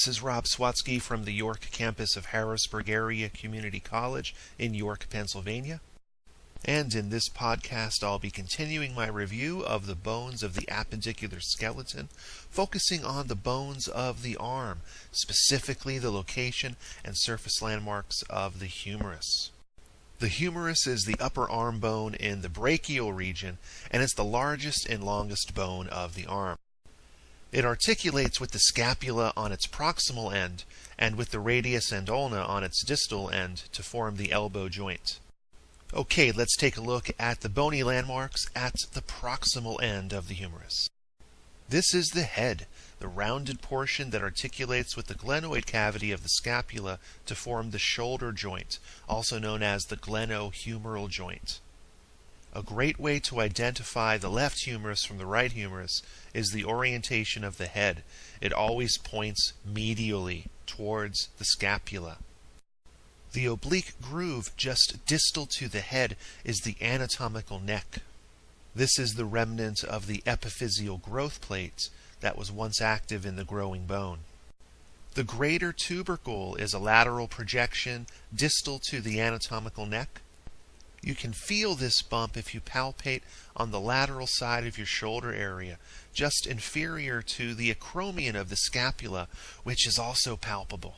this is Rob Swatsky from the York campus of Harrisburg Area Community College in York, Pennsylvania. And in this podcast, I'll be continuing my review of the bones of the appendicular skeleton, focusing on the bones of the arm, specifically the location and surface landmarks of the humerus. The humerus is the upper arm bone in the brachial region, and it's the largest and longest bone of the arm. It articulates with the scapula on its proximal end and with the radius and ulna on its distal end to form the elbow joint. Okay, let's take a look at the bony landmarks at the proximal end of the humerus. This is the head, the rounded portion that articulates with the glenoid cavity of the scapula to form the shoulder joint, also known as the glenohumeral joint. A great way to identify the left humerus from the right humerus is the orientation of the head. It always points medially towards the scapula. The oblique groove just distal to the head is the anatomical neck. This is the remnant of the epiphyseal growth plate that was once active in the growing bone. The greater tubercle is a lateral projection distal to the anatomical neck. You can feel this bump if you palpate on the lateral side of your shoulder area, just inferior to the acromion of the scapula, which is also palpable.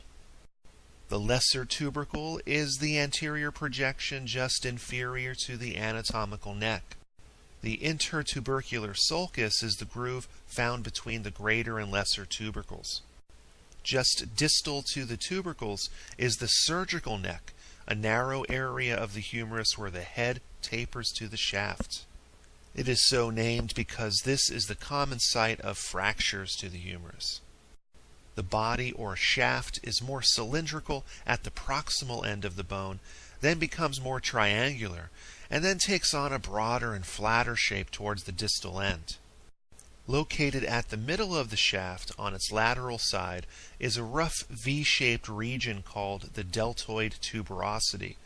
The lesser tubercle is the anterior projection just inferior to the anatomical neck. The intertubercular sulcus is the groove found between the greater and lesser tubercles. Just distal to the tubercles is the surgical neck, a narrow area of the humerus where the head tapers to the shaft. It is so named because this is the common site of fractures to the humerus. The body or shaft is more cylindrical at the proximal end of the bone, then becomes more triangular, and then takes on a broader and flatter shape towards the distal end. Located at the middle of the shaft on its lateral side is a rough V-shaped region called the deltoid tuberosity.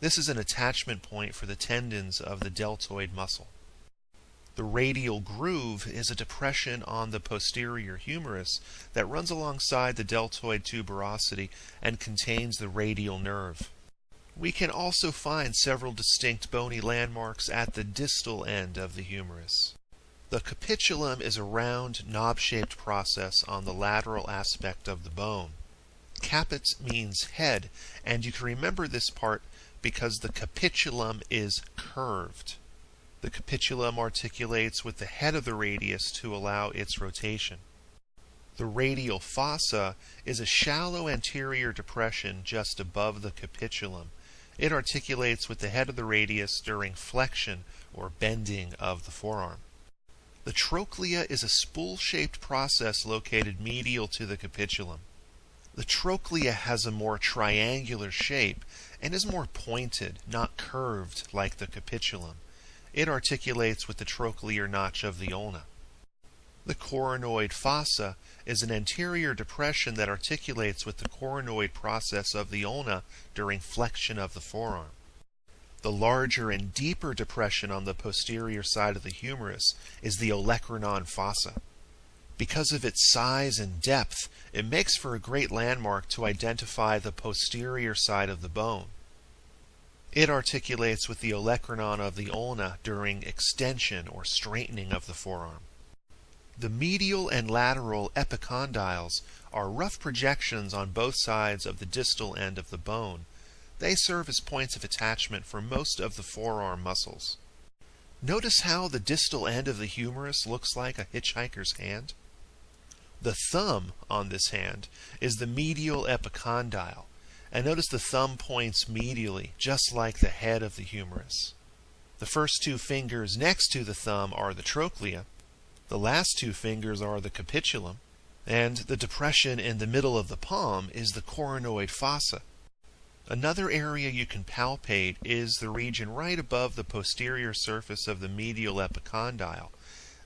This is an attachment point for the tendons of the deltoid muscle. The radial groove is a depression on the posterior humerus that runs alongside the deltoid tuberosity and contains the radial nerve. We can also find several distinct bony landmarks at the distal end of the humerus. The capitulum is a round, knob-shaped process on the lateral aspect of the bone. Caput means head, and you can remember this part because the capitulum is curved. The capitulum articulates with the head of the radius to allow its rotation. The radial fossa is a shallow anterior depression just above the capitulum. It articulates with the head of the radius during flexion or bending of the forearm. The trochlea is a spool-shaped process located medial to the capitulum. The trochlea has a more triangular shape and is more pointed, not curved like the capitulum. It articulates with the trochlear notch of the ulna. The coronoid fossa is an anterior depression that articulates with the coronoid process of the ulna during flexion of the forearm. The larger and deeper depression on the posterior side of the humerus is the olecranon fossa. Because of its size and depth, it makes for a great landmark to identify the posterior side of the bone. It articulates with the olecranon of the ulna during extension or straightening of the forearm. The medial and lateral epicondyles are rough projections on both sides of the distal end of the bone. They serve as points of attachment for most of the forearm muscles. Notice how the distal end of the humerus looks like a hitchhiker's hand? The thumb on this hand is the medial epicondyle. And notice the thumb points medially, just like the head of the humerus. The first two fingers next to the thumb are the trochlea. The last two fingers are the capitulum. And the depression in the middle of the palm is the coronoid fossa. Another area you can palpate is the region right above the posterior surface of the medial epicondyle.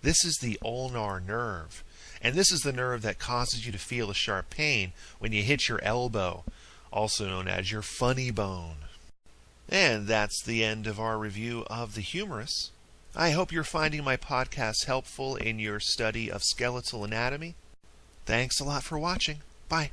This is the ulnar nerve. And this is the nerve that causes you to feel a sharp pain when you hit your elbow, also known as your funny bone. And that's the end of our review of the humerus. I hope you're finding my podcast helpful in your study of skeletal anatomy. Thanks a lot for watching. Bye.